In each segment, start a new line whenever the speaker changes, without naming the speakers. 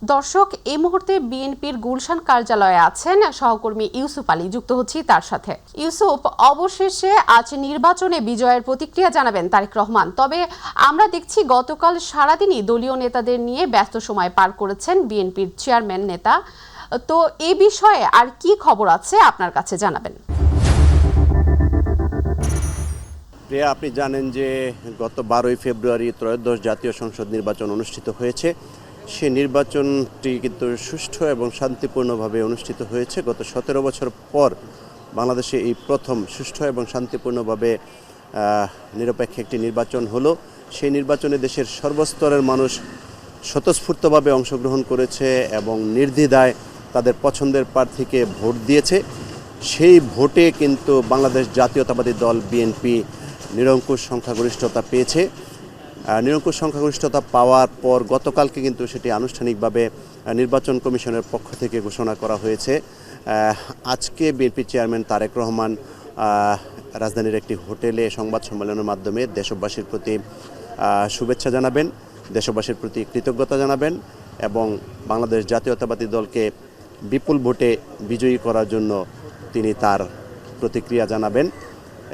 দর্শক, এই মুহূর্তে বিএনপির গুলশান কার্যালয়ে আছেন সহকর্মী ইউসুফ আলী। যুক্ত হচ্ছি তার সাথে। ইউসুফ, অবশেষে আজ নির্বাচনে বিজয়ের প্রতিক্রিয়া জানাবেন তারেক রহমান। তবে আমরা দেখছি গতকাল সারাদিনই দলীয় নেতাদের নিয়ে ব্যস্ত সময় পার করেছেন বিএনপির চেয়ারম্যান নেতা। তো এই বিষয়ে আর কি খবর আছে আপনার কাছে জানাবেন।
প্রিয়া, আপনি জানেন যে গত 12ই ফেব্রুয়ারি ত্রয়োদশ জাতীয় সংসদ নির্বাচন অনুষ্ঠিত হয়েছে। সে নির্বাচনটি কিন্তু সুষ্ঠু এবং শান্তিপূর্ণভাবে অনুষ্ঠিত হয়েছে। গত 17 বছর পর বাংলাদেশে এই প্রথম সুষ্ঠু এবং শান্তিপূর্ণভাবে নিরপেক্ষ একটি নির্বাচন হলো। সেই নির্বাচনে দেশের সর্বস্তরের মানুষ স্বতঃস্ফূর্তভাবে অংশগ্রহণ করেছে এবং নির্দ্বিধায় তাদের পছন্দের প্রার্থীকে ভোট দিয়েছে। সেই ভোটে কিন্তু বাংলাদেশ জাতীয়তাবাদী দল বিএনপি নিরঙ্কুশ সংখ্যাগরিষ্ঠতা পেয়েছে। নিরঙ্কুশ সংখ্যাগরিষ্ঠতা পাওয়ার পর গতকালকে কিন্তু সেটি আনুষ্ঠানিকভাবে নির্বাচন কমিশনের পক্ষ থেকে ঘোষণা করা হয়েছে। আজকে বিএনপি চেয়ারম্যান তারেক রহমান রাজধানীর একটি হোটেলে সংবাদ সম্মেলনের মাধ্যমে দেশবাসীর প্রতি শুভেচ্ছা জানাবেন, দেশবাসীর প্রতি কৃতজ্ঞতা জানাবেন এবং বাংলাদেশ জাতীয়তাবাদী দলকে বিপুল ভোটে বিজয়ী করার জন্য তিনি তার প্রতিক্রিয়া জানাবেন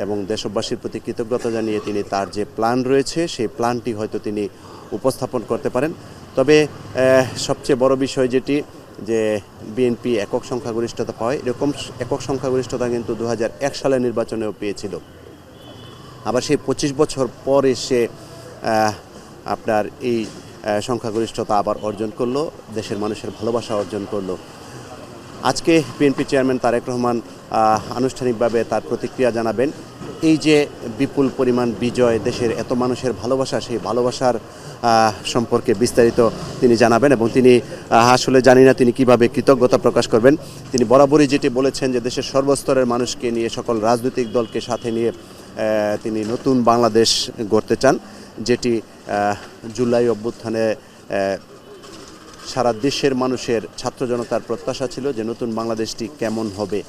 এবং দেশবাসীর প্রতি কৃতজ্ঞতা জানিয়ে তিনি তার যে প্ল্যান রয়েছে সেই প্ল্যানটি হয়তো তিনি উপস্থাপন করতে পারেন। তবে সবচেয়ে বড় বিষয় যেটি যে বিএনপি একক সংখ্যাগরিষ্ঠতা পায়, এরকম একক সংখ্যাগরিষ্ঠতা কিন্তু 2001 সালের নির্বাচনেও পেয়েছিল। আবার সেই 25 বছর পর এসে আপনার এই সংখ্যাগরিষ্ঠতা আবার অর্জন করলো, দেশের মানুষের ভালোবাসা অর্জন করলো। আজকে বিএনপি চেয়ারম্যান তারেক রহমান আনুষ্ঠানিকভাবে তার প্রতিক্রিয়া জানাবেন। এই যে বিপুল পরিমাণ বিজয়, দেশের এত মানুষের ভালোবাসা, সেই ভালোবাসার সম্পর্কে বিস্তারিত তিনি জানাবেন এবং তিনি আসলে জানি না তিনি কিভাবে কৃতজ্ঞতা প্রকাশ করবেন। তিনি বরাবরই যেটি বলেছেন যে দেশের সর্বস্তরের মানুষকে নিয়ে, সকল রাজনৈতিক দলকে সাথে নিয়ে তিনি নতুন বাংলাদেশ গড়তে চান, যেটি জুলাই অভ্যুত্থানে সারা দেশের মানুষের ছাত্র জনতার প্রত্যাশা ছিল যে নতুন বাংলাদেশটি কেমন হবে।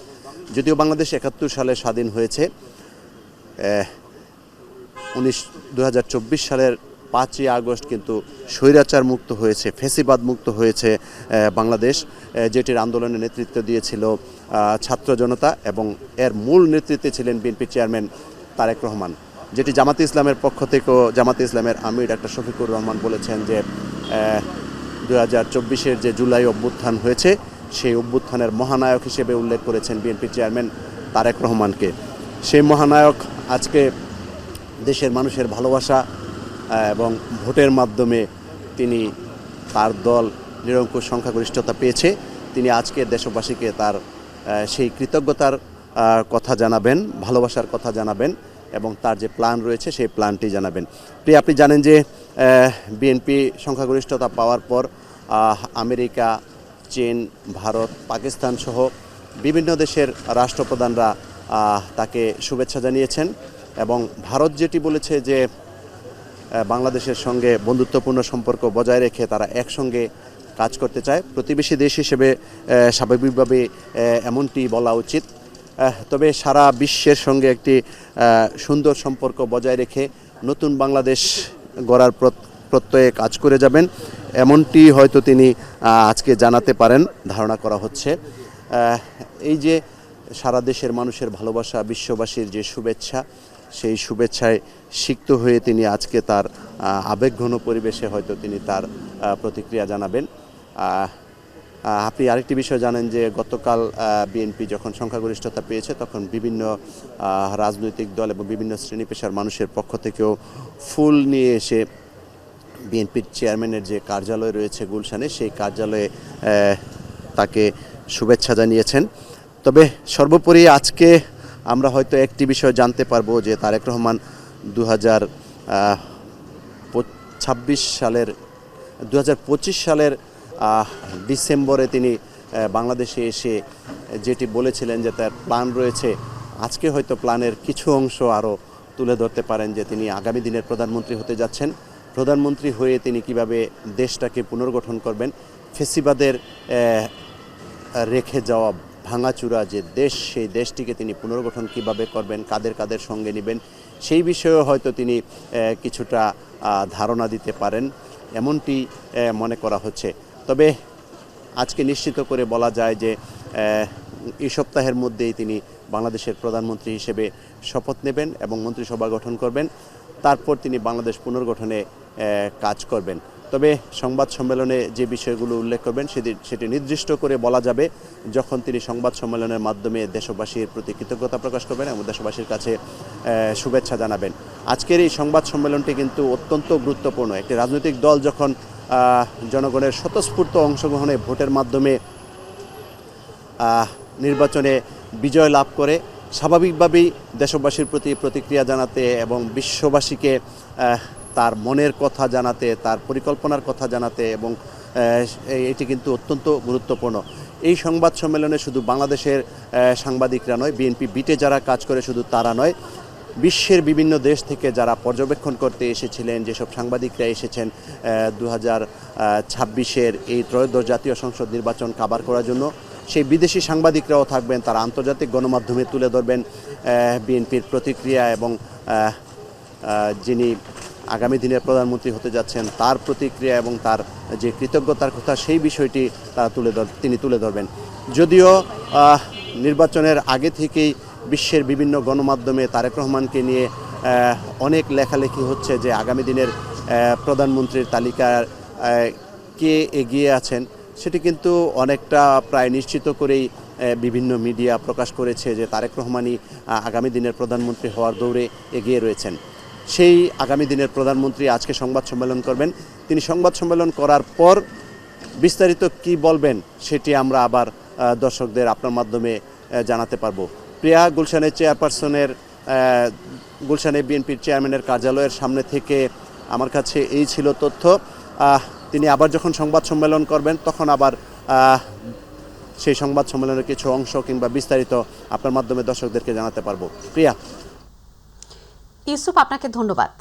যদিও বাংলাদেশ 71 সালে স্বাধীন হয়েছে, 2024 সালের 5ই আগস্ট কিন্তু স্বৈরাচার মুক্ত হয়েছে, ফ্যাসিবাদ মুক্ত হয়েছে বাংলাদেশ, যেটির আন্দোলনে নেতৃত্ব দিয়েছিল ছাত্র জনতা এবং এর মূল নেতৃত্বে ছিলেন বিএনপি চেয়ারম্যান তারেক রহমান। যেটি জামাতে ইসলামের পক্ষ থেকেও জামাতে ইসলামের আমির ডাক্তার শফিকুর রহমান বলেছেন যে 2024-এর যে জুলাই অভ্যুত্থান হয়েছে সেই অভ্যুত্থানের মহানায়ক হিসেবে উল্লেখ করেছেন বিএনপি চেয়ারম্যান তারেক রহমানকে। সেই মহানায়ক আজকে দেশের মানুষের ভালোবাসা এবং ভোটের মাধ্যমে তিনি তার দল নিরঙ্কুশ সংখ্যাগরিষ্ঠতা পেয়েছে। তিনি আজকে দেশবাসীকে তার সেই কৃতজ্ঞতার কথা জানাবেন, ভালোবাসার কথা জানাবেন এবং তার যে প্ল্যান রয়েছে সেই প্ল্যানটি জানাবেন। প্রিয়, আপনি জানেন যে বিএনপি সংখ্যাগরিষ্ঠতা পাওয়ার পর আমেরিকা, চীন, ভারত, পাকিস্তান সহ বিভিন্ন দেশের রাষ্ট্রপ্রধানরা তাকে শুভেচ্ছা জানিয়েছেন এবং ভারত যেটি বলেছে যে বাংলাদেশের সঙ্গে বন্ধুত্বপূর্ণ সম্পর্ক বজায় রেখে তারা একসঙ্গে কাজ করতে চায়। প্রতিবেশী দেশ হিসেবে স্বাভাবিকভাবে এমনটি বলা উচিত। তবে সারা বিশ্বের সঙ্গে একটি সুন্দর সম্পর্ক বজায় রেখে নতুন বাংলাদেশ গড়ার প্রত্যয়ে কাজ করে যাবেন, এমনটি হয়তো তিনি আজকে জানাতে পারেন ধারণা করা হচ্ছে। এই যে সারা দেশের মানুষের ভালোবাসা, বিশ্ববাসীর যে শুভেচ্ছা, সেই শুভেচ্ছায় সিক্ত হয়ে তিনি আজকে তার আবেগঘন পরিবেশে হয়তো তিনি তার প্রতিক্রিয়া জানাবেন। আপনি আরেকটি বিষয় জানেন যে গতকাল বিএনপি যখন সংখ্যাগরিষ্ঠতা পেয়েছে তখন বিভিন্ন রাজনৈতিক দল এবং বিভিন্ন শ্রেণী পেশার মানুষের পক্ষ থেকেও ফুল নিয়ে এসে বিএনপির চেয়ারম্যানের যে কার্যালয় রয়েছে গুলশানে, সেই কার্যালয়ে তাকে শুভেচ্ছা জানিয়েছেন। তবে সর্বোপরি আজকে আমরা হয়তো একটি বিষয় জানতে পারবো যে তারেক রহমান 2025 সালের ডিসেম্বরে তিনি বাংলাদেশে এসে যেটি বলেছিলেন যে তার প্ল্যান রয়েছে, আজকে হয়তো প্ল্যানের কিছু অংশ আরও তুলে ধরতে পারেন যে তিনি আগামী দিনের প্রধানমন্ত্রী হতে যাচ্ছেন। প্রধানমন্ত্রী হয়ে তিনি কিভাবে দেশটাকে পুনর্গঠন করবেন, ফ্যাসিবাদের রেখে যাওয়া ভাঙাচুরা যে দেশ, সেই দেশটিকে তিনি পুনর্গঠন কিভাবে করবেন, কাদের কাদের সঙ্গে নেবেন, সেই বিষয়েও হয়তো তিনি কিছুটা ধারণা দিতে পারেন, এমনটি মনে করা হচ্ছে। তবে আজকে নিশ্চিত করে বলা যায় যে এই সপ্তাহের মধ্যেই তিনি বাংলাদেশের প্রধানমন্ত্রী হিসেবে শপথ নেবেন এবং মন্ত্রিসভা গঠন করবেন। তারপর তিনি বাংলাদেশ পুনর্গঠনে কাজ করবেন। তবে সংবাদ সম্মেলনে যে বিষয়গুলো উল্লেখ করবেন সেটি নির্দিষ্ট করে বলা যাবে যখন তিনি সংবাদ সম্মেলনের মাধ্যমে দেশবাসীর প্রতি কৃতজ্ঞতা প্রকাশ করবেন এবং দেশবাসীর কাছে শুভেচ্ছা জানাবেন। আজকের এই সংবাদ সম্মেলনটি কিন্তু অত্যন্ত গুরুত্বপূর্ণ। একটি রাজনৈতিক দল যখন জনগণের স্বতঃস্ফূর্ত অংশগ্রহণে ভোটের মাধ্যমে নির্বাচনে বিজয় লাভ করে, স্বাভাবিকভাবেই দেশবাসীর প্রতি প্রতিক্রিয়া জানাতে এবং বিশ্ববাসীকে তার মনের কথা জানাতে, তার পরিকল্পনার কথা জানাতে এবং এটি কিন্তু অত্যন্ত গুরুত্বপূর্ণ। এই সংবাদ সম্মেলনে শুধু বাংলাদেশের সাংবাদিকরা নয়, বিএনপি বিটে যারা কাজ করে শুধু তারা নয়, বিশ্বের বিভিন্ন দেশ থেকে যারা পর্যবেক্ষণ করতে এসেছিলেন, যেসব সাংবাদিকরা এসেছেন 2026-এর এই ত্রয়োদশ জাতীয় সংসদ নির্বাচন কাভার করার জন্য, সেই বিদেশি সাংবাদিকরাও থাকবেন। তারা আন্তর্জাতিক গণমাধ্যমে তুলে ধরবেন বিএনপির প্রতিক্রিয়া এবং যিনি আগামী দিনের প্রধানমন্ত্রী হতে যাচ্ছেন তার প্রতিক্রিয়া এবং তার যে কৃতজ্ঞতার কথা সেই বিষয়টি তিনি তুলে ধরবেন। যদিও নির্বাচনের আগে থেকেই বিশ্বের বিভিন্ন গণমাধ্যমে তারেক রহমানকে নিয়ে অনেক লেখালেখি হচ্ছে যে আগামী দিনের প্রধানমন্ত্রীর তালিকার কে এগিয়ে আছেন, সেটি কিন্তু অনেকটা প্রায় নিশ্চিত করেই বিভিন্ন মিডিয়া প্রকাশ করেছে যে তারেক রহমানই আগামী দিনের প্রধানমন্ত্রী হওয়ার দৌড়ে এগিয়ে রয়েছেন। সেই আগামী দিনের প্রধানমন্ত্রী আজকে সংবাদ সম্মেলন করবেন। তিনি সংবাদ সম্মেলন করার পর বিস্তারিত কি বলবেন সেটি আমরা আবার দর্শকদের আপনার মাধ্যমে জানাতে পারবো। প্রিয়া, গুলশানে বিএনপির চেয়ারম্যানের কার্যালয়ের সামনে থেকে আমার কাছে এই ছিল তথ্য। তিনি আবার যখন সংবাদ সম্মেলন করবেন তখন আবার সেই সংবাদ সম্মেলনের কিছু অংশ কিংবা বিস্তারিত আপনার মাধ্যমে দর্শকদেরকে জানাতে পারবো। প্রিয়া।
ইউসুফ, আপনাকে ধন্যবাদ।